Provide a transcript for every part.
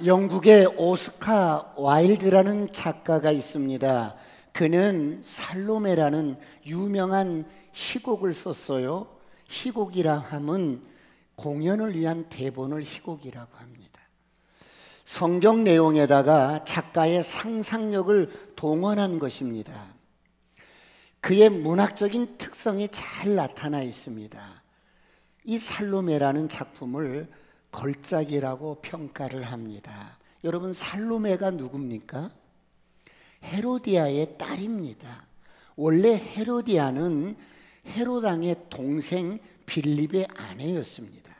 영국의 오스카 와일드라는 작가가 있습니다. 그는 살로메라는 유명한 희곡을 썼어요. 희곡이라 함은 공연을 위한 대본을 희곡이라고 합니다. 성경 내용에다가 작가의 상상력을 동원한 것입니다. 그의 문학적인 특성이 잘 나타나 있습니다. 이 살로메라는 작품을 걸작이라고 평가를 합니다. 여러분, 살로메가 누굽니까? 헤로디아의 딸입니다. 원래 헤로디아는 헤롯 왕의 동생 빌립의 아내였습니다.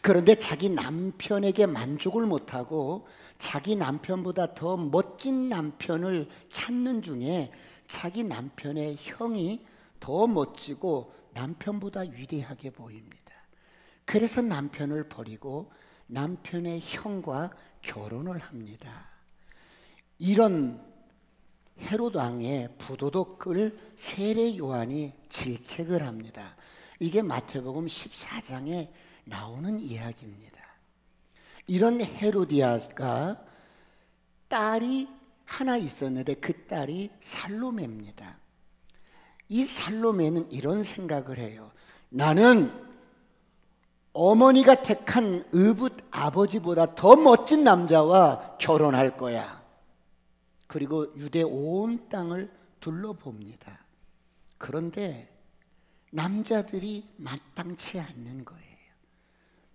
그런데 자기 남편에게 만족을 못하고 자기 남편보다 더 멋진 남편을 찾는 중에 자기 남편의 형이 더 멋지고 남편보다 위대하게 보입니다. 그래서 남편을 버리고 남편의 형과 결혼을 합니다. 이런 헤롯 왕의 부도덕을 세례 요한이 질책을 합니다. 이게 마태복음 14장에 나오는 이야기입니다. 이런 헤로디아가 딸이 하나 있었는데 그 딸이 살로메입니다. 이 살로메는 이런 생각을 해요. 나는 어머니가 택한 의붓 아버지보다 더 멋진 남자와 결혼할 거야. 그리고 유대 온 땅을 둘러봅니다. 그런데 남자들이 마땅치 않는 거예요.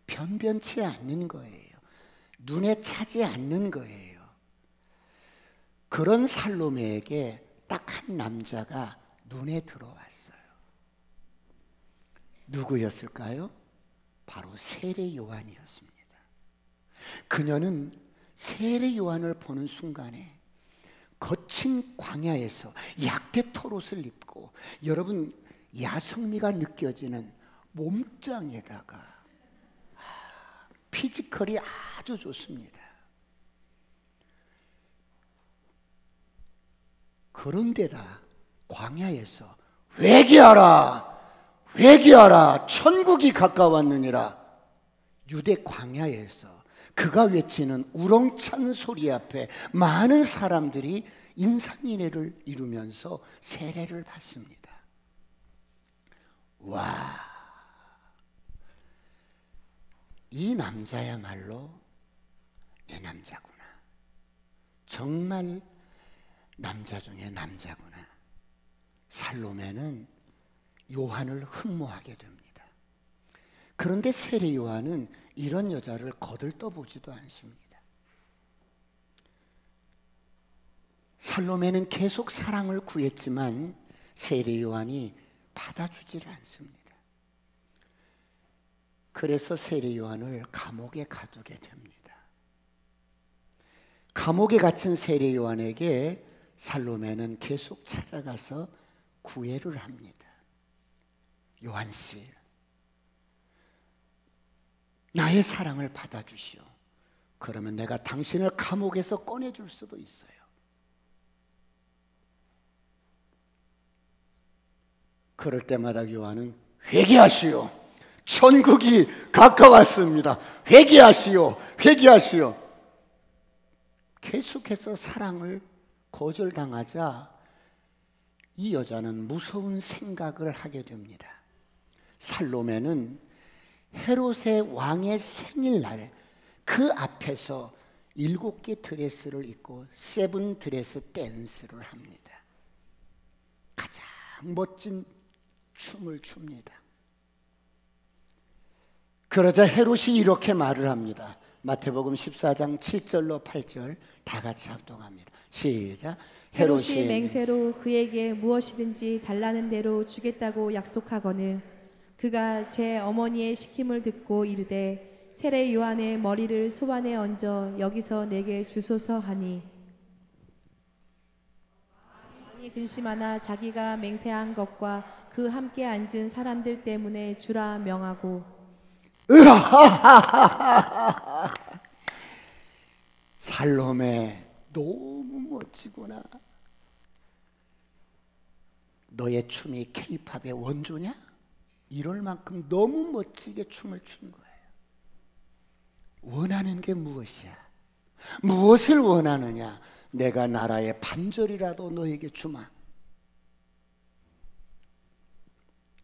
변변치 않는 거예요. 눈에 차지 않는 거예요. 그런 살로메에게 딱 한 남자가 눈에 들어왔어요. 누구였을까요? 바로 세례 요한이었습니다. 그녀는 세례 요한을 보는 순간에 거친 광야에서 약대 털옷을 입고, 여러분, 야성미가 느껴지는 몸짱에다가 피지컬이 아주 좋습니다. 그런데다 광야에서 회개하라, 회개하라, 천국이 가까웠느니라. 유대 광야에서 그가 외치는 우렁찬 소리 앞에 많은 사람들이 인산인해를 이루면서 세례를 받습니다. 와, 이 남자야말로 내 남자구나. 정말 남자 중에 남자구나. 살로메는 요한을 흠모하게 됩니다. 그런데 세례 요한은 이런 여자를 거들떠보지도 않습니다. 살로메는 계속 사랑을 구했지만 세례 요한이 받아주질 않습니다. 그래서 세례 요한을 감옥에 가두게 됩니다. 감옥에 갇힌 세례 요한에게 살로메는 계속 찾아가서 구애를 합니다. 요한 씨, 나의 사랑을 받아주시오. 그러면 내가 당신을 감옥에서 꺼내줄 수도 있어요. 그럴 때마다 요한은 회개하시오. 천국이 가까웠습니다. 회개하시오. 회개하시오. 계속해서 사랑을 거절당하자 이 여자는 무서운 생각을 하게 됩니다. 살로메는 헤롯의 왕의 생일날 그 앞에서 7개 드레스를 입고 세븐 드레스 댄스를 합니다. 가장 멋진 춤을 춥니다. 그러자 헤롯이 이렇게 말을 합니다. 마태복음 14장 7절로 8절 다 같이 합동합니다. 시작. 헤롯이 맹세로 그에게 무엇이든지 달라는 대로 주겠다고 약속하거늘 그가 제 어머니의 시킴을 듣고 이르되 세례 요한의 머리를 소반에 얹어 여기서 내게 주소서 하니 많이 근심하나 자기가 맹세한 것과 그 함께 앉은 사람들 때문에 주라 명하고. 살로메 너무 멋지구나. 너의 춤이 K-팝의 원조냐? 이럴 만큼 너무 멋지게 춤을 추는 거예요. 원하는 게 무엇이야? 무엇을 원하느냐? 내가 나라의 반절이라도 너에게 주마.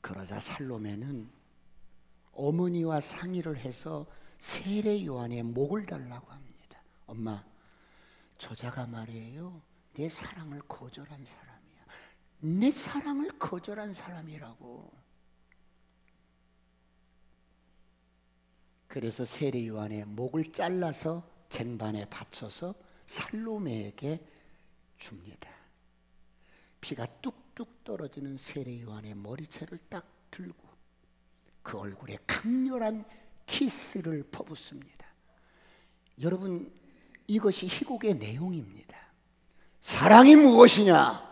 그러자 살로메는 어머니와 상의를 해서 세례 요한의 목을 달라고 합니다. 엄마, 저자가 말이에요, 내 사랑을 거절한 사람이야. 내 사랑을 거절한 사람이라고. 그래서 세례 요한의 목을 잘라서 쟁반에 받쳐서 살로메에게 줍니다. 피가 뚝뚝 떨어지는 세례 요한의 머리채를 딱 들고 그 얼굴에 강렬한 키스를 퍼붓습니다. 여러분, 이것이 희곡의 내용입니다. 사랑이 무엇이냐?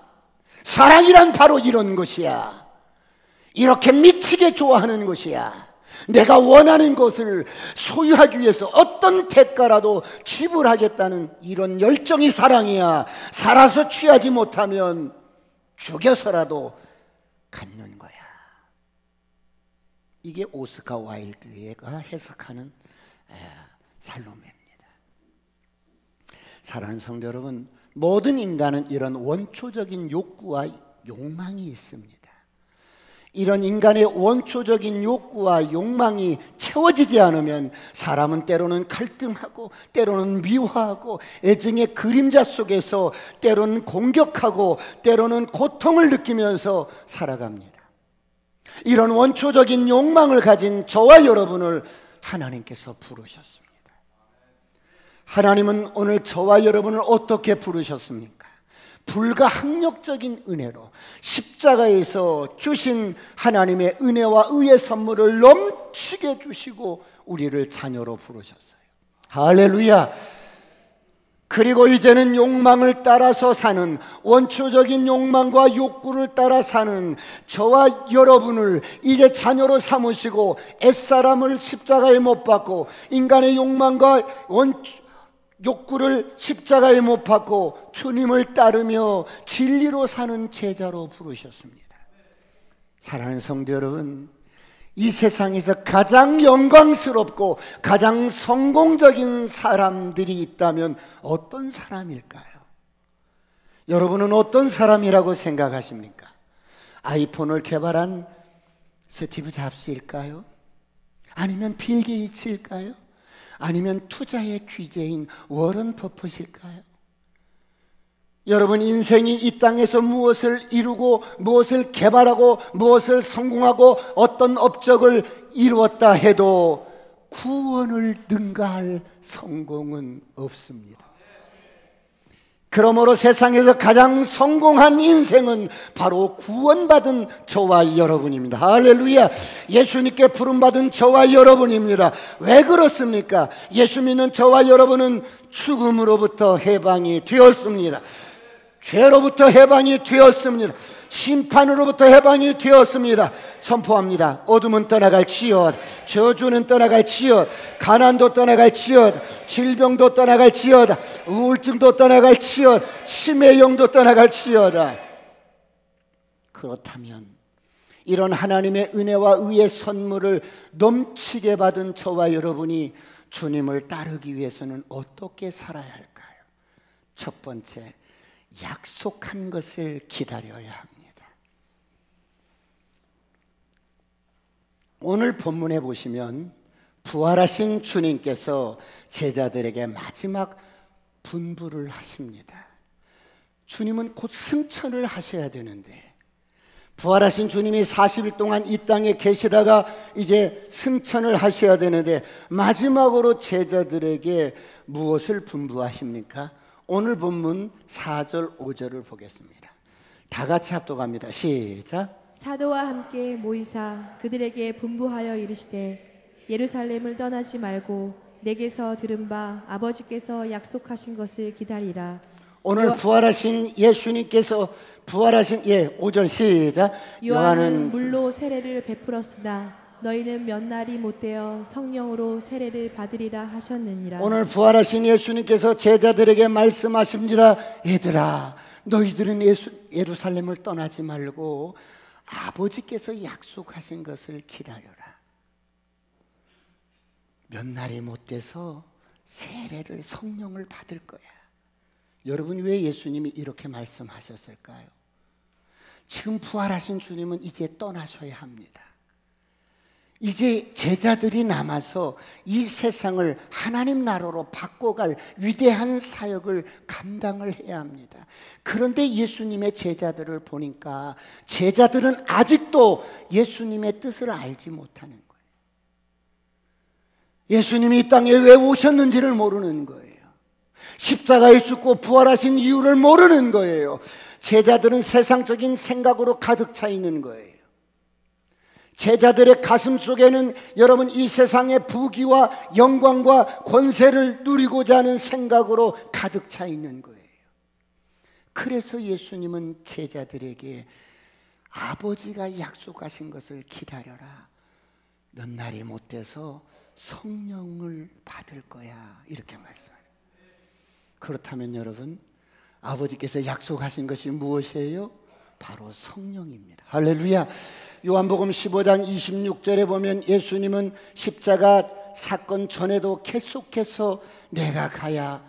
사랑이란 바로 이런 것이야. 이렇게 미치게 좋아하는 것이야. 내가 원하는 것을 소유하기 위해서 어떤 대가라도 지불하겠다는 이런 열정이 사랑이야. 살아서 취하지 못하면 죽여서라도 갖는 거야. 이게 오스카 와일드가 해석하는 살로메입니다. 사랑하는 성도 여러분, 모든 인간은 이런 원초적인 욕구와 욕망이 있습니다. 이런 인간의 원초적인 욕구와 욕망이 채워지지 않으면 사람은 때로는 갈등하고 때로는 미워하고 애증의 그림자 속에서 때로는 공격하고 때로는 고통을 느끼면서 살아갑니다. 이런 원초적인 욕망을 가진 저와 여러분을 하나님께서 부르셨습니다. 하나님은 오늘 저와 여러분을 어떻게 부르셨습니까? 불가항력적인 은혜로 십자가에서 주신 하나님의 은혜와 의의 선물을 넘치게 주시고 우리를 자녀로 부르셨어요. 할렐루야. 그리고 이제는 욕망을 따라서 사는, 원초적인 욕망과 욕구를 따라 사는 저와 여러분을 이제 자녀로 삼으시고 옛사람을 십자가에 못 박고 인간의 욕망과 욕구를 십자가에 못 박고 주님을 따르며 진리로 사는 제자로 부르셨습니다. 사랑하는 성도 여러분, 이 세상에서 가장 영광스럽고 가장 성공적인 사람들이 있다면 어떤 사람일까요? 여러분은 어떤 사람이라고 생각하십니까? 아이폰을 개발한 스티브 잡스일까요? 아니면 빌 게이츠일까요? 아니면 투자의 귀재인 워런 버핏일까요? 여러분, 인생이 이 땅에서 무엇을 이루고 무엇을 개발하고 무엇을 성공하고 어떤 업적을 이루었다 해도 구원을 능가할 성공은 없습니다. 그러므로 세상에서 가장 성공한 인생은 바로 구원받은 저와 여러분입니다. 할렐루야. 예수님께 부름받은 저와 여러분입니다. 왜 그렇습니까? 예수 믿는 저와 여러분은 죽음으로부터 해방이 되었습니다. 죄로부터 해방이 되었습니다. 심판으로부터 해방이 되었습니다. 선포합니다. 어둠은 떠나갈지어다. 저주는 떠나갈지어다. 가난도 떠나갈지어다. 질병도 떠나갈지어다. 우울증도 떠나갈지어다. 치매형도 떠나갈지어다. 그렇다면 이런 하나님의 은혜와 의의 선물을 넘치게 받은 저와 여러분이 주님을 따르기 위해서는 어떻게 살아야 할까요? 첫 번째, 약속한 것을 기다려야 합니다. 오늘 본문에 보시면 부활하신 주님께서 제자들에게 마지막 분부를 하십니다. 주님은 곧 승천을 하셔야 되는데 부활하신 주님이 40일 동안 이 땅에 계시다가 이제 승천을 하셔야 되는데 마지막으로 제자들에게 무엇을 분부하십니까? 오늘 본문 4절 5절을 보겠습니다. 다 같이 합독합니다. 시작. 사도와 함께 모이사 그들에게 분부하여 이르시되 예루살렘을 떠나지 말고 내게서 들은 바 아버지께서 약속하신 것을 기다리라. 오늘 부활하신 예수님께서 부활하신 5절 시작. 요한은 물로 세례를 베풀었으나 너희는 몇 날이 못되어 성령으로 세례를 받으리라 하셨느니라. 오늘 부활하신 예수님께서 제자들에게 말씀하십니다. 얘들아, 너희들은 예루살렘을 떠나지 말고 아버지께서 약속하신 것을 기다려라. 몇 날이 못돼서 세례를, 성령을 받을 거야. 여러분, 왜 예수님이 이렇게 말씀하셨을까요? 지금 부활하신 주님은 이제 떠나셔야 합니다. 이제 제자들이 남아서 이 세상을 하나님 나라로 바꿔갈 위대한 사역을 감당을 해야 합니다. 그런데 예수님의 제자들을 보니까 제자들은 아직도 예수님의 뜻을 알지 못하는 거예요. 예수님이 이 땅에 왜 오셨는지를 모르는 거예요. 십자가에 죽고 부활하신 이유를 모르는 거예요. 제자들은 세상적인 생각으로 가득 차 있는 거예요. 제자들의 가슴 속에는 여러분, 이 세상의 부귀와 영광과 권세를 누리고자 하는 생각으로 가득 차 있는 거예요. 그래서 예수님은 제자들에게 아버지가 약속하신 것을 기다려라. 몇 날이 못 돼서 성령을 받을 거야. 이렇게 말씀해요. 그렇다면 여러분, 아버지께서 약속하신 것이 무엇이에요? 바로 성령입니다. 할렐루야. 요한복음 15장 26절에 보면 예수님은 십자가 사건 전에도 계속해서 내가 가야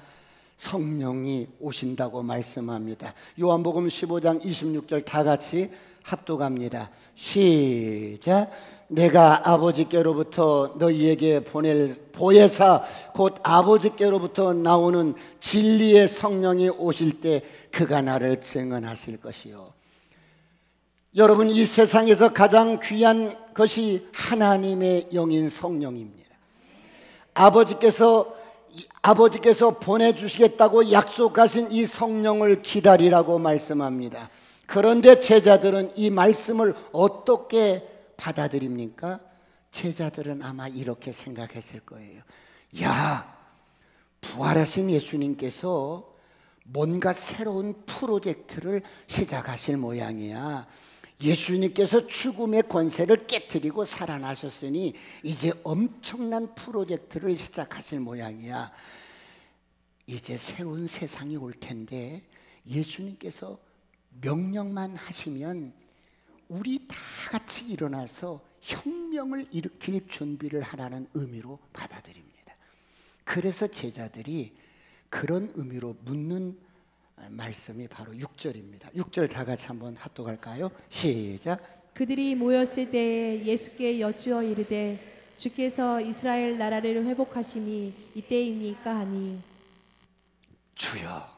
성령이 오신다고 말씀합니다. 요한복음 15장 26절 다 같이 합독합니다. 시작. 내가 아버지께로부터 너희에게 보낼 보혜사 곧 아버지께로부터 나오는 진리의 성령이 오실 때 그가 나를 증언하실 것이요. 여러분, 이 세상에서 가장 귀한 것이 하나님의 영인 성령입니다. 아버지께서 보내주시겠다고 약속하신 이 성령을 기다리라고 말씀합니다. 그런데 제자들은 이 말씀을 어떻게 받아들입니까? 제자들은 아마 이렇게 생각했을 거예요. 야, 부활하신 예수님께서 뭔가 새로운 프로젝트를 시작하실 모양이야. 예수님께서 죽음의 권세를 깨트리고 살아나셨으니 이제 엄청난 프로젝트를 시작하실 모양이야. 이제 새로운 세상이 올 텐데 예수님께서 명령만 하시면 우리 다 같이 일어나서 혁명을 일으킬 준비를 하라는 의미로 받아들입니다. 그래서 제자들이 그런 의미로 묻는 말씀이 바로 6절입니다. 6절 다 같이 한번 합독할까요? 시작. 그들이 모였을 때에 예수께 여쭈어 이르되 주께서 이스라엘 나라를 회복하심이 이때입니까 하니. 주여,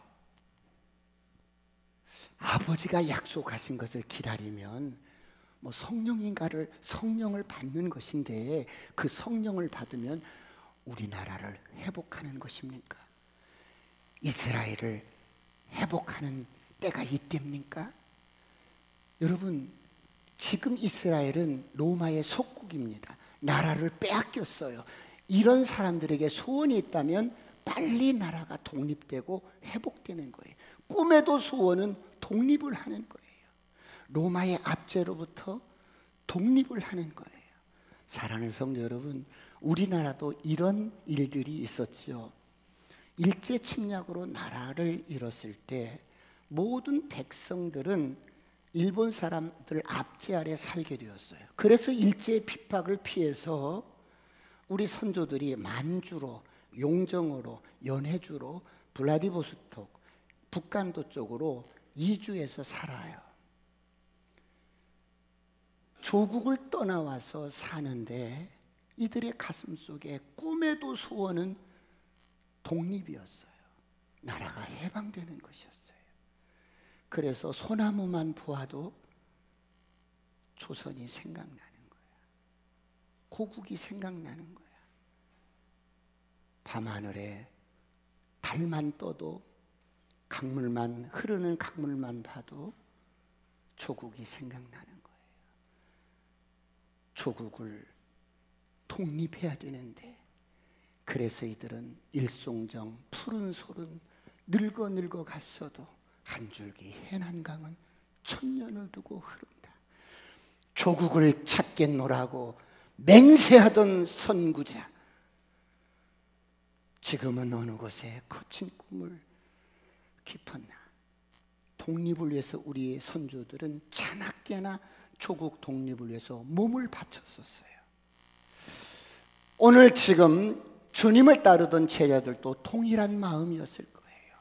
아버지가 약속하신 것을 기다리면 성령을 받는 것인데 그 성령을 받으면 우리나라를 회복하는 것입니까? 이스라엘을 회복하는 때가 이때입니까? 여러분, 지금 이스라엘은 로마의 속국입니다. 나라를 빼앗겼어요. 이런 사람들에게 소원이 있다면 빨리 나라가 독립되고 회복되는 거예요. 꿈에도 소원은 독립을 하는 거예요. 로마의 압제로부터 독립을 하는 거예요. 사랑하는 성도 여러분, 우리나라도 이런 일들이 있었죠. 일제 침략으로 나라를 잃었을 때 모든 백성들은 일본 사람들 압제 아래 살게 되었어요. 그래서 일제의 핍박을 피해서 우리 선조들이 만주로, 용정으로, 연해주로, 블라디보스톡, 북간도 쪽으로 이주해서 살아요. 조국을 떠나와서 사는데 이들의 가슴 속에 꿈에도 소원은 독립이었어요. 나라가 해방되는 것이었어요. 그래서 소나무만 보아도 조선이 생각나는 거야. 고국이 생각나는 거야. 밤하늘에 달만 떠도 흐르는 강물만 봐도 조국이 생각나는 거예요. 조국을 독립해야 되는데, 그래서 이들은 일송정 푸른 솔은 늙어 갔어도 한 줄기 해난강은 천년을 두고 흐른다. 조국을 찾겠노라고 맹세하던 선구자, 지금은 어느 곳에 거친 꿈을 깊었나. 독립을 위해서 우리 선조들은 자나깨나 조국 독립을 위해서 몸을 바쳤었어요. 오늘 지금 주님을 따르던 제자들도 동일한 마음이었을 거예요.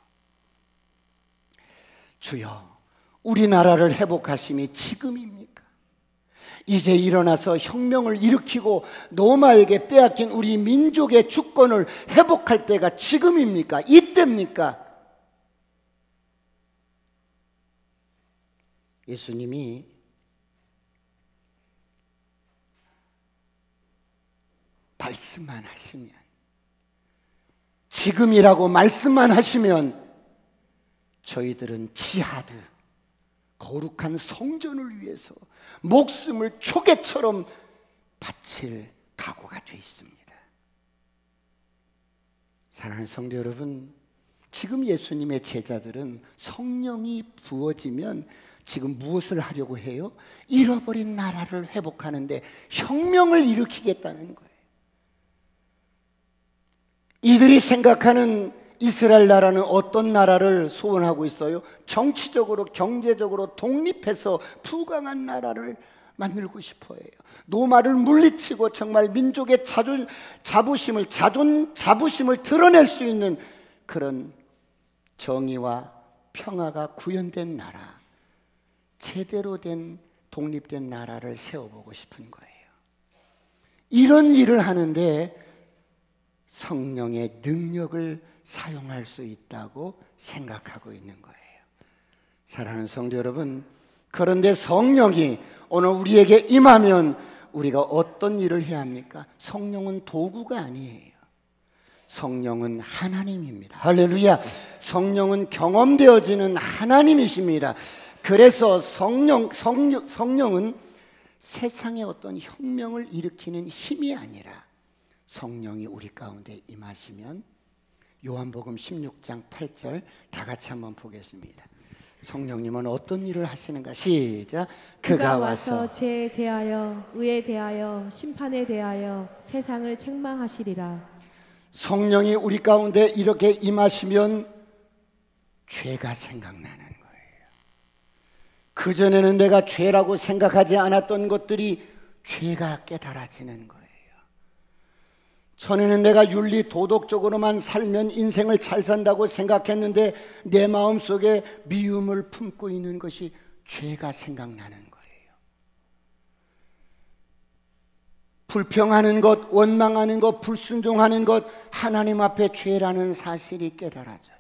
주여, 우리나라를 회복하심이 지금입니까? 이제 일어나서 혁명을 일으키고 로마에게 빼앗긴 우리 민족의 주권을 회복할 때가 지금입니까? 이때입니까? 예수님이 말씀만 하시면, 지금이라고 말씀만 하시면 저희들은 지하드, 거룩한 성전을 위해서 목숨을 초계처럼 바칠 각오가 되어 있습니다. 사랑하는 성도 여러분, 지금 예수님의 제자들은 성령이 부어지면 지금 무엇을 하려고 해요? 잃어버린 나라를 회복하는데 혁명을 일으키겠다는 거예요. 이들이 생각하는 이스라엘 나라는 어떤 나라를 소원하고 있어요? 정치적으로, 경제적으로 독립해서 부강한 나라를 만들고 싶어 해요. 노마를 물리치고 정말 민족의 자부심을 드러낼 수 있는 그런 정의와 평화가 구현된 나라, 제대로 된 독립된 나라를 세워보고 싶은 거예요. 이런 일을 하는데 성령의 능력을 사용할 수 있다고 생각하고 있는 거예요. 사랑하는 성도 여러분, 그런데 성령이 오늘 우리에게 임하면 우리가 어떤 일을 해야 합니까? 성령은 도구가 아니에요. 성령은 하나님입니다. 할렐루야. 성령은 경험되어지는 하나님이십니다. 그래서 성령은 세상에 어떤 혁명을 일으키는 힘이 아니라 성령이 우리 가운데 임하시면, 요한복음 16장 8절 다 같이 한번 보겠습니다. 성령님은 어떤 일을 하시는가? 시작. 그가 와서 죄에 대하여, 의에 대하여, 심판에 대하여 세상을 책망하시리라. 성령이 우리 가운데 이렇게 임하시면 죄가 생각나는 거예요. 그전에는 내가 죄라고 생각하지 않았던 것들이 죄가 깨달아지는 거예요. 전에는 내가 윤리 도덕적으로만 살면 인생을 잘 산다고 생각했는데 내 마음속에 미움을 품고 있는 것이 죄가 생각나는 거예요. 불평하는 것, 원망하는 것, 불순종하는 것, 하나님 앞에 죄라는 사실이 깨달아져요.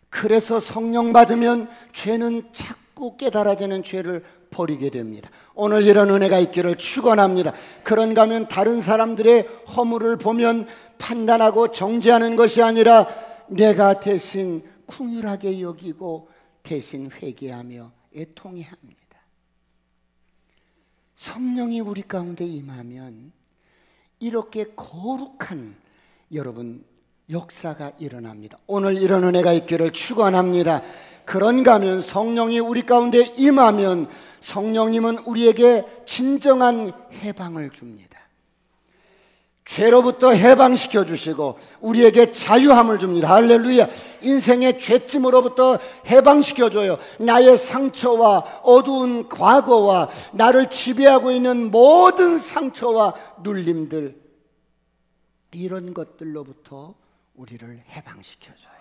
그래서 성령 받으면 죄는 자꾸 깨달아지는 죄를 버리게 됩니다. 오늘 이런 은혜가 있기를 축원합니다. 그런가 하면 다른 사람들의 허물을 보면 판단하고 정죄하는 것이 아니라 내가 대신 긍휼하게 여기고 대신 회개하며 애통해 합니다. 성령이 우리 가운데 임하면 이렇게 거룩한 여러분 역사가 일어납니다. 오늘 이런 은혜가 있기를 축원합니다. 그런가 하면 성령이 우리 가운데 임하면 성령님은 우리에게 진정한 해방을 줍니다. 죄로부터 해방시켜 주시고 우리에게 자유함을 줍니다. 할렐루야. 인생의 죄짐으로부터 해방시켜 줘요. 나의 상처와 어두운 과거와 나를 지배하고 있는 모든 상처와 눌림들, 이런 것들로부터 우리를 해방시켜 줘요.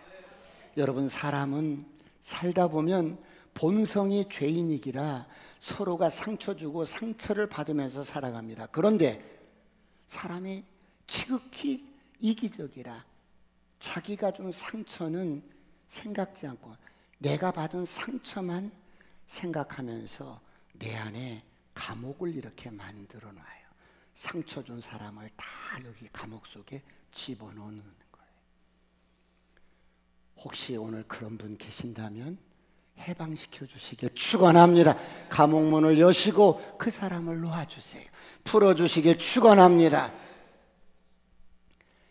여러분, 사람은 살다 보면 본성이 죄인이기라 서로가 상처 주고 상처를 받으면서 살아갑니다. 그런데 사람이 지극히 이기적이라 자기가 준 상처는 생각지 않고 내가 받은 상처만 생각하면서 내 안에 감옥을 이렇게 만들어 놔요. 상처 준 사람을 다 여기 감옥 속에 집어넣는 거예요. 혹시 오늘 그런 분 계신다면 해방시켜 주시길 축원합니다. 감옥문을 여시고 그 사람을 놓아주세요. 풀어주시길 축원합니다.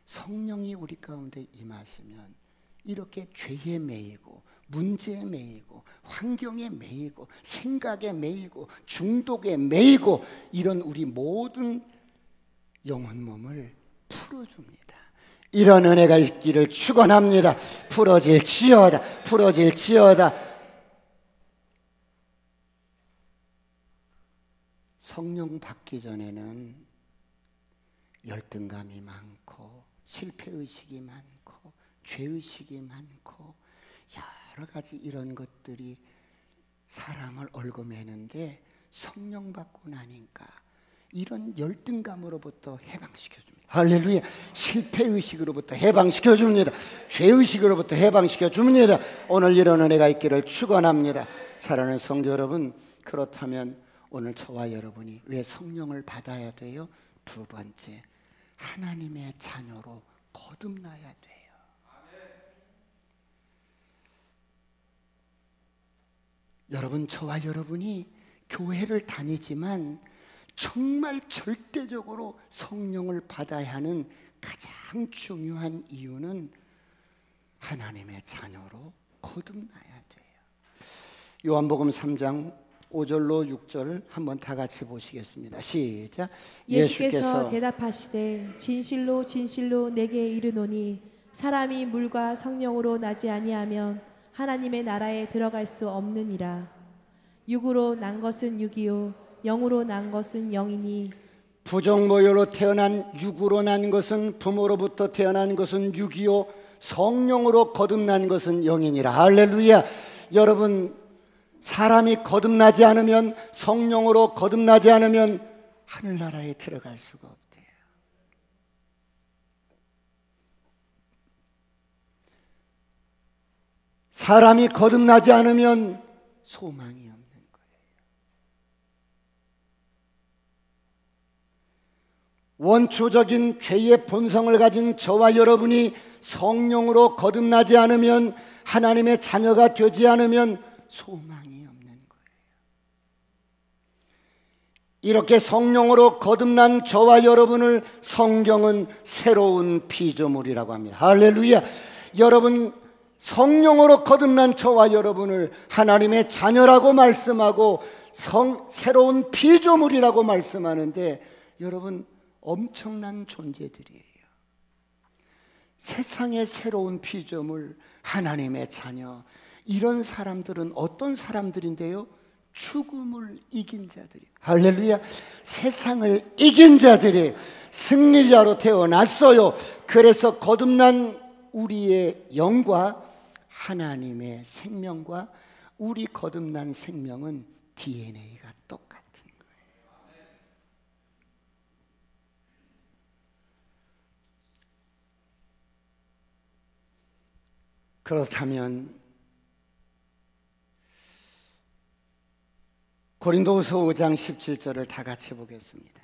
성령이 우리 가운데 임하시면 이렇게 죄에 매이고 문제에 매이고 환경에 매이고 생각에 매이고 중독에 매이고 이런 우리 모든 영혼 몸을 풀어줍니다. 이런 은혜가 있기를 축원합니다. 풀어질지어다, 풀어질지어다. 성령 받기 전에는 열등감이 많고 실패의식이 많고 죄의식이 많고 여러 가지 이런 것들이 사람을 얽어매는데 성령 받고 나니까 이런 열등감으로부터 해방시켜줍니다. 할렐루야. 실패의식으로부터 해방시켜줍니다. 죄의식으로부터 해방시켜줍니다. 오늘 이런 은혜가 있기를 축원합니다. 사랑하는 성도 여러분, 그렇다면 오늘 저와 여러분이 왜 성령을 받아야 돼요? 두 번째, 하나님의 자녀로 거듭나야 돼요. 여러분, 저와 여러분이 교회를 다니지만 정말 절대적으로 성령을 받아야 하는 가장 중요한 이유는 하나님의 자녀로 거듭나야 돼요. 요한복음 3장 5절로 6절 한번 다 같이 보시겠습니다. 시작. 예수께서 대답하시되 진실로 진실로 내게 이르노니 사람이 물과 성령으로 나지 아니하면 하나님의 나라에 들어갈 수 없느니라. 육으로 난 것은 육이요 영으로 난 것은 영이니. 부정모여로 태어난 육으로 난 것은 부모로부터 태어난 것은 육이요 성령으로 거듭난 것은 영이니라. 할렐루야. 여러분, 사람이 거듭나지 않으면, 성령으로 거듭나지 않으면 하늘나라에 들어갈 수가 없대요. 사람이 거듭나지 않으면 소망이 없는 거예요. 원초적인 죄의 본성을 가진 저와 여러분이 성령으로 거듭나지 않으면, 하나님의 자녀가 되지 않으면 소망이 없는 거예요. 이렇게 성령으로 거듭난 저와 여러분을 성경은 새로운 피조물이라고 합니다. 할렐루야. 여러분, 성령으로 거듭난 저와 여러분을 하나님의 자녀라고 말씀하고 새로운 피조물이라고 말씀하는데, 여러분, 엄청난 존재들이에요. 세상의 새로운 피조물, 하나님의 자녀, 이런 사람들은 어떤 사람들인데요? 죽음을 이긴 자들이. 할렐루야. 세상을 이긴 자들이 승리자로 태어났어요. 그래서 거듭난 우리의 영과 하나님의 생명과 우리 거듭난 생명은 DNA가 똑같은 거예요. 그렇다면 고린도후서 5장 17절을 다 같이 보겠습니다.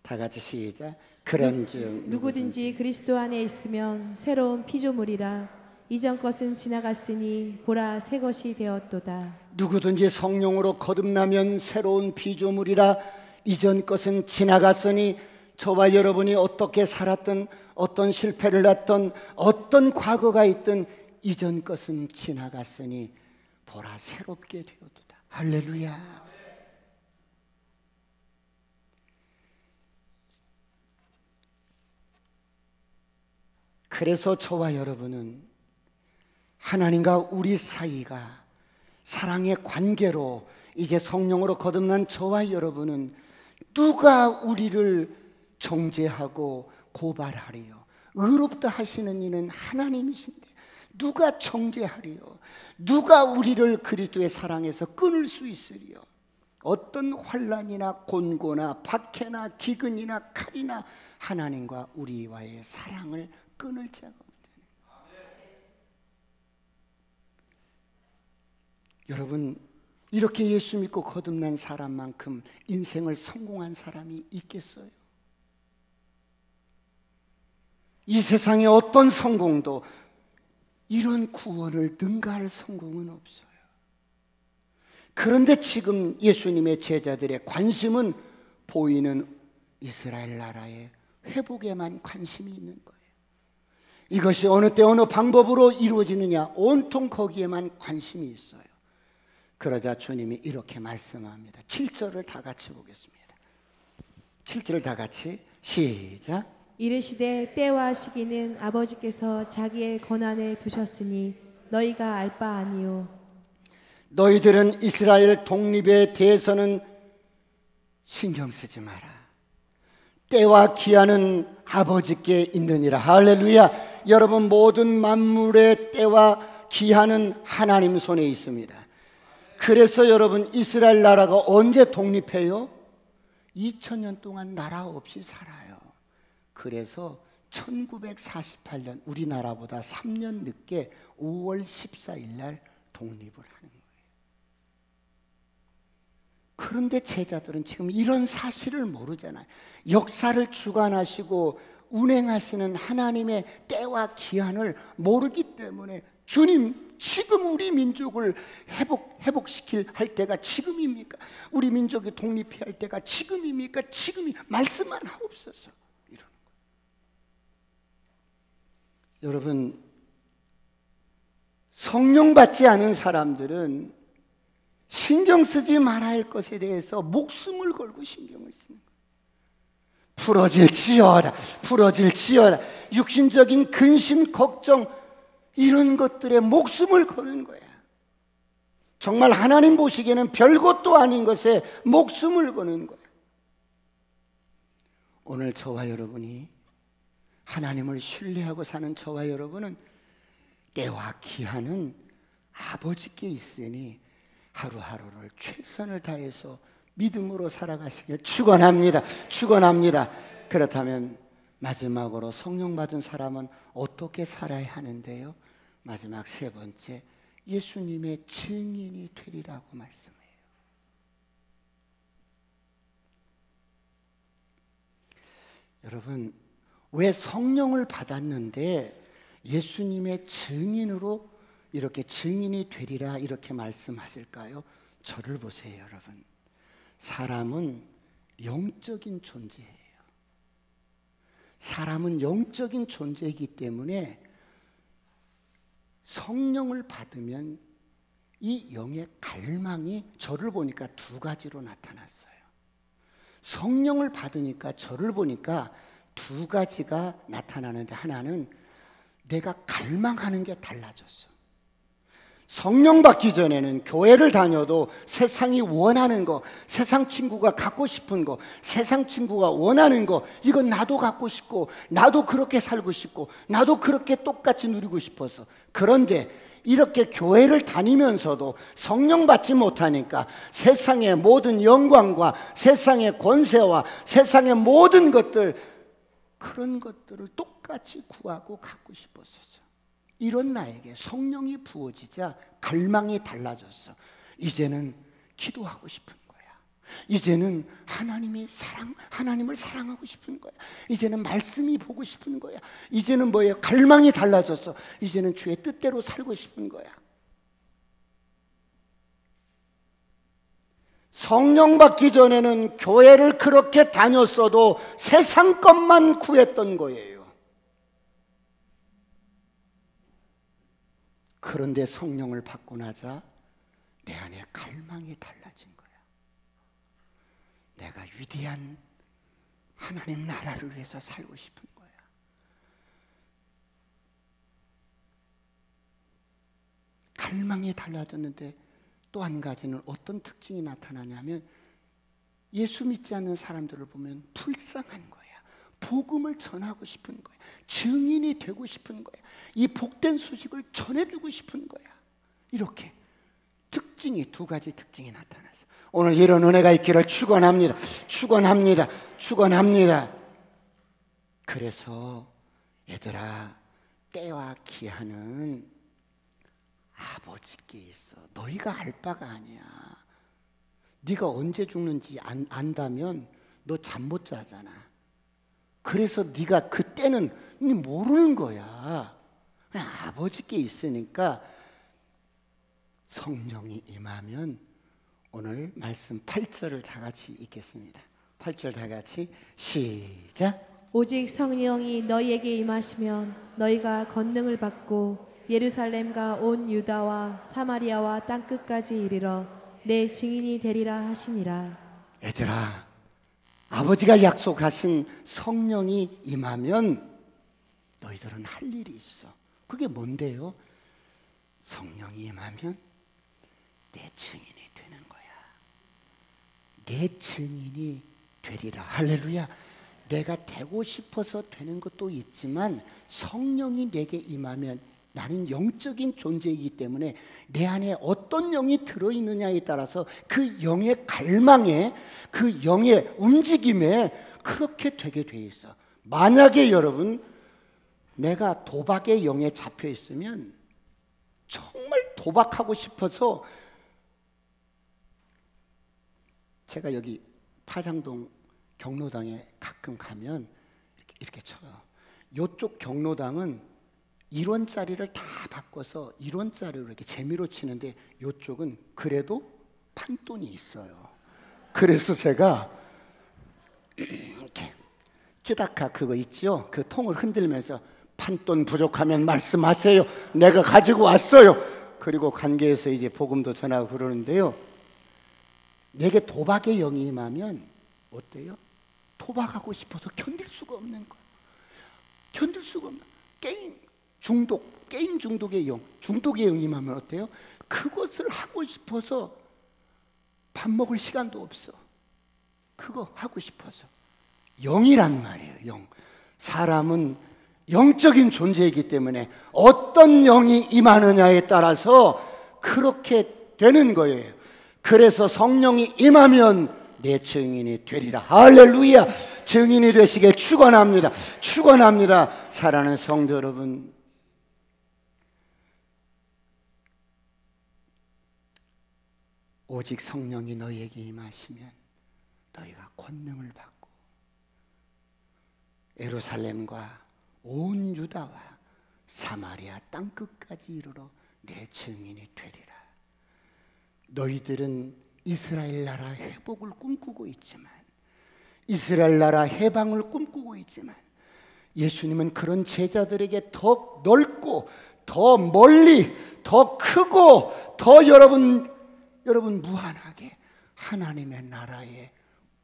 다 같이 시작. 그런즉 누구든지 그리스도 안에 있으면 새로운 피조물이라. 이전 것은 지나갔으니 보라 새 것이 되었도다. 누구든지 성령으로 거듭나면 새로운 피조물이라. 이전 것은 지나갔으니, 저와 여러분이 어떻게 살았든, 어떤 실패를 했던, 어떤 과거가 있든 이전 것은 지나갔으니 보라 새롭게 되었도다. 할렐루야. 그래서 저와 여러분은 하나님과 우리 사이가 사랑의 관계로, 이제 성령으로 거듭난 저와 여러분은 누가 우리를 정죄하고 고발하리요? 의롭다 하시는 이는 하나님이신데 누가 정죄하리요? 누가 우리를 그리스도의 사랑에서 끊을 수 있으리요? 어떤 환난이나 곤고나 박해나 기근이나 칼이나 하나님과 우리와의 사랑을 끊을 자가 없다. 여러분, 이렇게 예수 믿고 거듭난 사람만큼 인생을 성공한 사람이 있겠어요? 이 세상의 어떤 성공도 이런 구원을 능가할 성공은 없어요. 그런데 지금 예수님의 제자들의 관심은 보이는 이스라엘 나라의 회복에만 관심이 있는 거예요. 이것이 어느 때 어느 방법으로 이루어지느냐, 온통 거기에만 관심이 있어요. 그러자 주님이 이렇게 말씀합니다. 7절을 다 같이 보겠습니다. 7절을 다 같이 시작. 이르시되 때와 시기는 아버지께서 자기의 권한에 두셨으니 너희가 알 바 아니요. 너희들은 이스라엘 독립에 대해서는 신경 쓰지 마라. 때와 기한은 아버지께 있느니라. 할렐루야. 여러분, 모든 만물의 때와 기한은 하나님 손에 있습니다. 그래서 여러분, 이스라엘 나라가 언제 독립해요? 2000년 동안 나라 없이 살아요. 그래서 1948년 우리나라보다 3년 늦게 5월 14일 날 독립을 하는 거예요. 그런데 제자들은 지금 이런 사실을 모르잖아요. 역사를 주관하시고 운행하시는 하나님의 때와 기한을 모르기 때문에 주님, 지금 우리 민족을 회복시킬 할 때가 지금입니까? 우리 민족이 독립해야 할 때가 지금입니까? 지금이 말씀만 하옵소서. 이러는 거예요. 여러분, 성령 받지 않은 사람들은 신경 쓰지 말아야 할 것에 대해서 목숨을 걸고 신경을 쓰는 거예요. 부러질지어다, 부러질지어다. 육신적인 근심, 걱정, 이런 것들에 목숨을 거는 거야. 정말 하나님 보시기에는 별것도 아닌 것에 목숨을 거는 거야. 오늘 저와 여러분이, 하나님을 신뢰하고 사는 저와 여러분은 때와 기한은 아버지께 있으니 하루하루를 최선을 다해서 믿음으로 살아가시길 축원합니다. 축원합니다. 그렇다면 마지막으로 성령 받은 사람은 어떻게 살아야 하는데요? 마지막 세 번째, 예수님의 증인이 되리라고 말씀해요. 여러분, 왜 성령을 받았는데 예수님의 증인으로 이렇게 증인이 되리라 이렇게 말씀하실까요? 저를 보세요, 여러분. 사람은 영적인 존재예요. 사람은 영적인 존재이기 때문에 성령을 받으면 이 영의 갈망이 저를 보니까 두 가지로 나타났어요. 성령을 받으니까 저를 보니까 두 가지가 나타나는데, 하나는 내가 갈망하는 게 달라졌어. 성령 받기 전에는 교회를 다녀도 세상이 원하는 거, 세상 친구가 갖고 싶은 거, 세상 친구가 원하는 거, 이건 나도 갖고 싶고 나도 그렇게 살고 싶고 나도 그렇게 똑같이 누리고 싶어서. 그런데 이렇게 교회를 다니면서도 성령 받지 못하니까 세상의 모든 영광과 세상의 권세와 세상의 모든 것들, 그런 것들을 똑같이 구하고 갖고 싶었었어. 이런 나에게 성령이 부어지자 갈망이 달라졌어. 이제는 기도하고 싶은 거야. 이제는 하나님을 사랑하고 싶은 거야. 이제는 말씀이 보고 싶은 거야. 이제는 뭐예요? 갈망이 달라졌어. 이제는 주의 뜻대로 살고 싶은 거야. 성령 받기 전에는 교회를 그렇게 다녔어도 세상 것만 구했던 거예요. 그런데 성령을 받고 나자 내 안에 갈망이 달라진 거야. 내가 위대한 하나님 나라를 위해서 살고 싶은 거야. 갈망이 달라졌는데 또 한 가지는 어떤 특징이 나타나냐면, 예수 믿지 않는 사람들을 보면 불쌍한 거야. 복음을 전하고 싶은 거야. 증인이 되고 싶은 거야. 이 복된 소식을 전해주고 싶은 거야. 이렇게 두 가지 특징이 나타났어요. 오늘 이런 은혜가 있기를 축원합니다. 축원합니다. 축원합니다. 그래서 얘들아, 때와 기한은 아버지께 있어. 너희가 알 바가 아니야. 네가 언제 죽는지 안다면 너 잠 못 자잖아. 그래서 네가 그때는 모르는 거야. 그냥 아버지께 있으니까 성령이 임하면, 오늘 말씀 8절을 다 같이 읽겠습니다. 8절 다 같이 시작. 오직 성령이 너희에게 임하시면 너희가 권능을 받고 예루살렘과 온 유다와 사마리아와 땅끝까지 이르러 내 증인이 되리라 하시니라. 얘들아, 아버지가 약속하신 성령이 임하면 너희들은 할 일이 있어. 그게 뭔데요? 성령이 임하면 내 증인이 되는 거야. 내 증인이 되리라. 할렐루야. 내가 되고 싶어서 되는 것도 있지만 성령이 내게 임하면 나는 영적인 존재이기 때문에 내 안에 어떤 영이 들어있느냐에 따라서 그 영의 갈망에, 그 영의 움직임에 그렇게 되게 돼 있어. 만약에 여러분 내가 도박의 영에 잡혀 있으면 정말 도박하고 싶어서, 제가 여기 파장동 경로당에 가끔 가면 이렇게 쳐요. 이쪽 경로당은 1원짜리를 다 바꿔서 1원짜리로 이렇게 재미로 치는데 이쪽은 그래도 판돈이 있어요. 그래서 제가 이렇게 찌다카 그거 있지요? 그 통을 흔들면서 판돈 부족하면 말씀하세요. 내가 가지고 왔어요. 그리고 관계에서 이제 복음도 전하고 그러는데요. 내게 도박의 영이 임하면 어때요? 도박하고 싶어서 견딜 수가 없는 거예요. 견딜 수가 없는 게임 중독, 게임 중독의 영, 중독의 영이 임하면 어때요? 그것을 하고 싶어서 밥 먹을 시간도 없어. 그거 하고 싶어서. 영이란 말이에요. 영. 사람은 영적인 존재이기 때문에 어떤 영이 임하느냐에 따라서 그렇게 되는 거예요. 그래서 성령이 임하면 내 증인이 되리라. 할렐루야. 증인이 되시길 축원합니다. 축원합니다. 사랑하는 성도 여러분, 오직 성령이 너희에게 임하시면 너희가 권능을 받고 예루살렘과 온 유다와 사마리아 땅끝까지 이르러 내 증인이 되리라. 너희들은 이스라엘 나라 회복을 꿈꾸고 있지만, 이스라엘 나라 해방을 꿈꾸고 있지만, 예수님은 그런 제자들에게 더 넓고 더 멀리 더 크고 더 여러분 무한하게 하나님의 나라에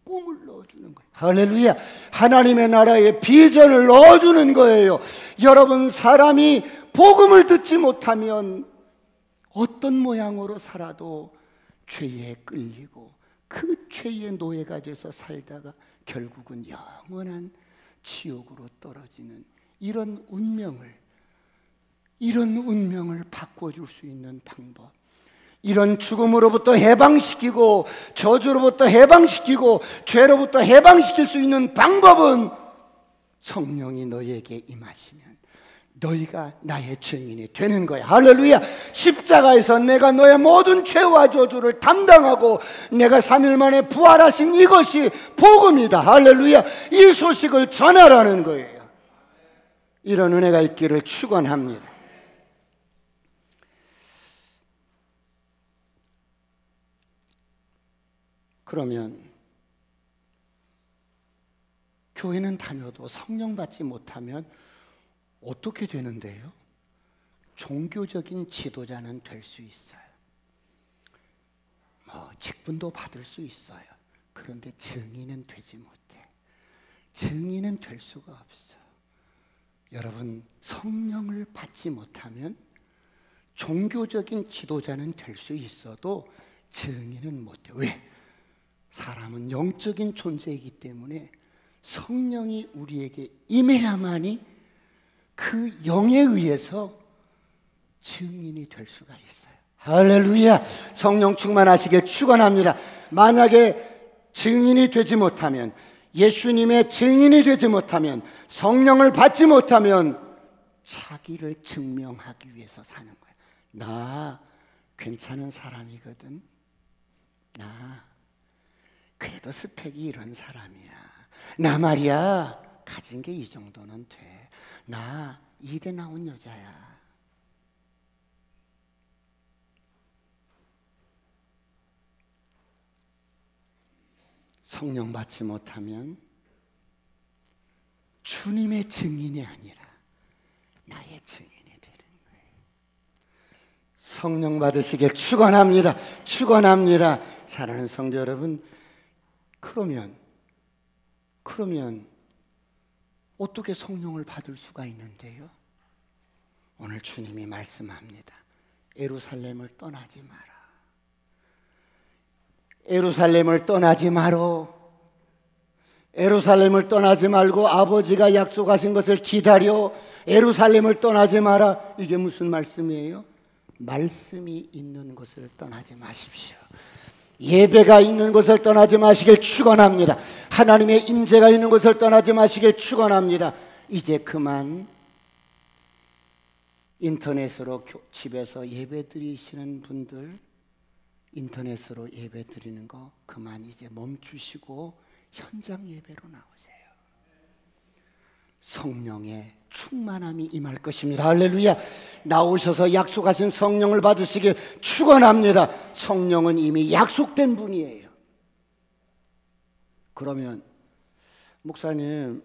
꿈을 넣어주는 거예요. 할렐루야. 하나님의 나라에 비전을 넣어주는 거예요. 여러분, 사람이 복음을 듣지 못하면 어떤 모양으로 살아도 죄에 끌리고 그 죄의 노예가 돼서 살다가 결국은 영원한 지옥으로 떨어지는 이런 운명을 바꿔줄 수 있는 방법, 이런 죽음으로부터 해방시키고 저주로부터 해방시키고 죄로부터 해방시킬 수 있는 방법은 성령이 너희에게 임하시면 너희가 나의 증인이 되는 거야. 할렐루야. 십자가에서 내가 너의 모든 죄와 저주를 담당하고 내가 3일 만에 부활하신 이것이 복음이다. 할렐루야. 이 소식을 전하라는 거예요. 이런 은혜가 있기를 축원합니다. 그러면 교회는 다녀도 성령 받지 못하면 어떻게 되는데요? 종교적인 지도자는 될 수 있어요. 직분도 받을 수 있어요. 그런데 증인은 되지 못해. 증인은 될 수가 없어. 여러분, 성령을 받지 못하면 종교적인 지도자는 될 수 있어도 증인은 못해. 왜? 사람은 영적인 존재이기 때문에 성령이 우리에게 임해야만이 그 영에 의해서 증인이 될 수가 있어요. 할렐루야. 성령 충만하시길 축원합니다. 만약에 증인이 되지 못하면, 예수님의 증인이 되지 못하면, 성령을 받지 못하면 자기를 증명하기 위해서 사는 거예요. 나 괜찮은 사람이거든. 나 그래도 스펙이 이런 사람이야. 나 말이야 가진 게 이 정도는 돼. 나 이대 나온 여자야. 성령 받지 못하면 주님의 증인이 아니라 나의 증인이 되는 거예요. 성령 받으시길 축원합니다. 축원합니다. 사랑하는 성도 여러분, 그러면 어떻게 성령을 받을 수가 있는데요? 오늘 주님이 말씀합니다. 예루살렘을 떠나지 마라. 예루살렘을 떠나지 마라. 예루살렘을 떠나지 말고 아버지가 약속하신 것을 기다려 예루살렘을 떠나지 마라. 이게 무슨 말씀이에요? 말씀이 있는 곳을 떠나지 마십시오. 예배가 있는 곳을 떠나지 마시길 축원합니다. 하나님의 임재가 있는 곳을 떠나지 마시길 축원합니다. 이제 그만 인터넷으로 집에서 예배 드리시는 분들, 인터넷으로 예배 드리는 거 그만 이제 멈추시고 현장 예배로 나오세요. 성령의 충만함이 임할 것입니다. 할렐루야. 나오셔서 약속하신 성령을 받으시길 축원합니다. 성령은 이미 약속된 분이에요. 그러면 목사님,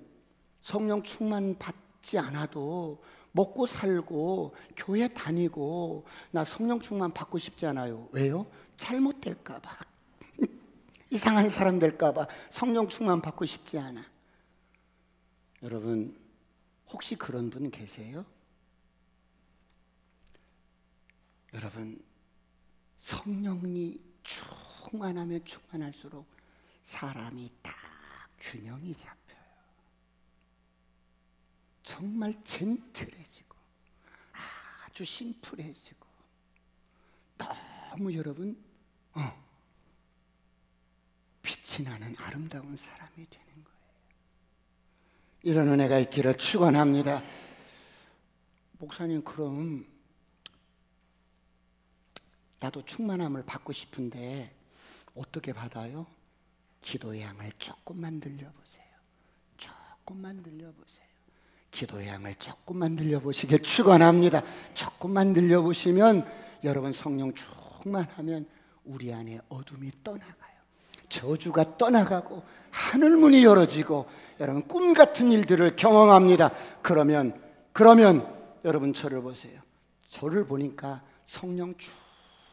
성령 충만 받지 않아도 먹고 살고 교회 다니고 나 성령 충만 받고 싶지 않아요. 왜요? 잘못될까 봐. 이상한 사람 될까 봐 성령 충만 받고 싶지 않아. 여러분, 혹시 그런 분 계세요? 여러분, 성령이 충만하면 충만할수록 사람이 딱 균형이 잡혀요. 정말 젠틀해지고 아주 심플해지고 너무 여러분 빛이 나는 아름다운 사람이 되는 거예요. 이런 은혜가 있기를 축원합니다. 목사님, 그럼 나도 충만함을 받고 싶은데 어떻게 받아요? 기도의 양을 조금만 늘려보세요. 조금만 늘려보세요. 기도의 양을 조금만 늘려보시길 축원합니다. 조금만 늘려보시면 여러분 성령 충만하면 우리 안에 어둠이 떠나가요. 저주가 떠나가고 하늘문이 열어지고 여러분 꿈 같은 일들을 경험합니다. 그러면 여러분 저를 보세요. 저를 보니까 성령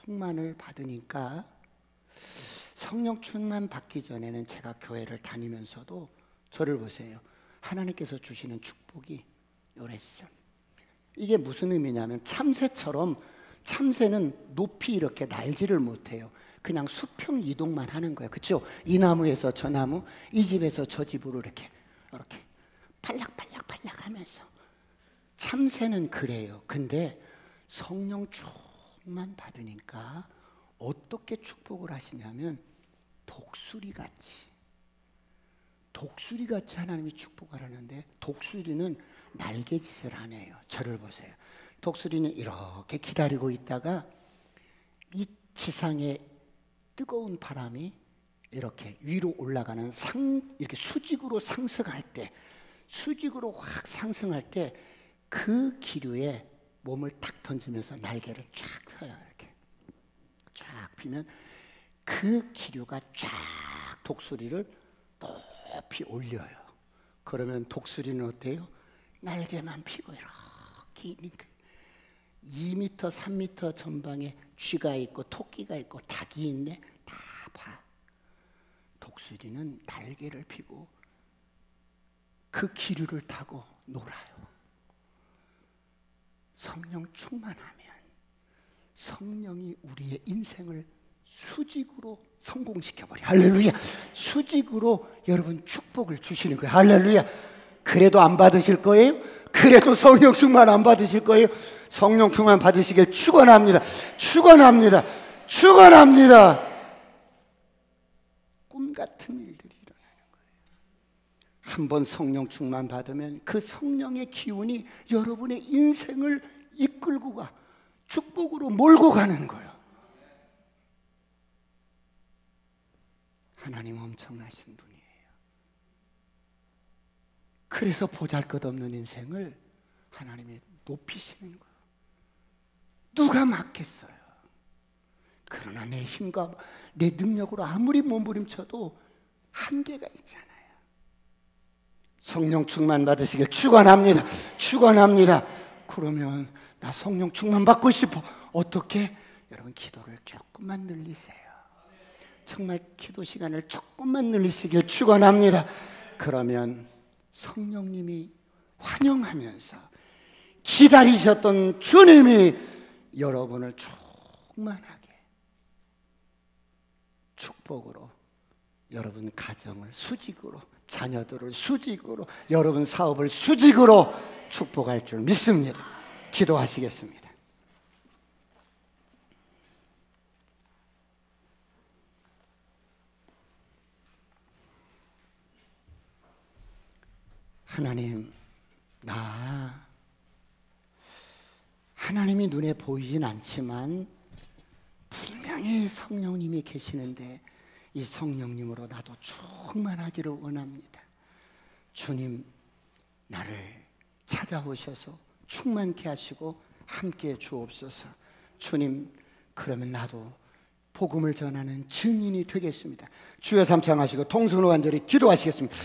충만을 받으니까 성령 충만 받기 전에는 제가 교회를 다니면서도 저를 보세요. 하나님께서 주시는 축복이 요랬어. 이게 무슨 의미냐면 참새처럼 참새는 높이 이렇게 날지를 못해요. 그냥 수평 이동만 하는 거예요. 그렇죠? 이 나무에서 저 나무, 이 집에서 저 집으로 이렇게 팔락팔락 하면서 참새는 그래요. 근데 성령 충만 받으니까 어떻게 축복을 하시냐면 독수리같이 하나님이 축복을 하는데 독수리는 날개짓을 안 해요. 저를 보세요. 독수리는 이렇게 기다리고 있다가 이 지상에 뜨거운 바람이 이렇게 위로 올라가는 이렇게 수직으로 상승할 때, 수직으로 확 상승할 때 그 기류에 몸을 탁 던지면서 날개를 쫙 펴요. 이렇게 쫙 피면 그 기류가 쫙 독수리를 높이 올려요. 그러면 독수리는 어때요? 날개만 피고 이렇게 있는 거예요. 2m, 3m 전방에 쥐가 있고 토끼가 있고 닭이 있네. 다 봐. 독수리는 날개를 피고 그 기류를 타고 놀아요. 성령 충만하면 성령이 우리의 인생을 수직으로 성공시켜버려. 할렐루야. 수직으로 여러분 축복을 주시는 거예요. 할렐루야. 그래도 안 받으실 거예요? 그래도 성령 충만 안 받으실 거예요? 성령 충만 받으시길 축원합니다. 축원합니다. 축원합니다. 꿈 같은 일들이 일어나는 거예요. 한번 성령 충만 받으면 그 성령의 기운이 여러분의 인생을 이끌고 가 축복으로 몰고 가는 거예요. 하나님 엄청나신 분이에요. 그래서 보잘것없는 인생을 하나님이 높이시는 거예요. 누가 막겠어요? 그러나 내 힘과 내 능력으로 아무리 몸부림쳐도 한계가 있잖아요. 성령 충만 받으시길 축원합니다. 축원합니다. 그러면 나 성령 충만 받고 싶어. 어떻게? 여러분 기도를 조금만 늘리세요. 정말 기도 시간을 조금만 늘리시길 축원합니다. 그러면 성령님이 환영하면서 기다리셨던 주님이 여러분을 충만하게 축복으로 여러분 가정을 수직으로, 자녀들을 수직으로, 여러분 사업을 수직으로 축복할 줄 믿습니다. 기도하시겠습니다. 하나님, 하나님이 눈에 보이진 않지만 분명히 성령님이 계시는데 이 성령님으로 나도 충만하기를 원합니다. 주님, 나를 찾아오셔서 충만케 하시고 함께 주옵소서. 주님, 그러면 나도 복음을 전하는 증인이 되겠습니다. 주여 삼창하시고 통성으로 간절히 기도하시겠습니다.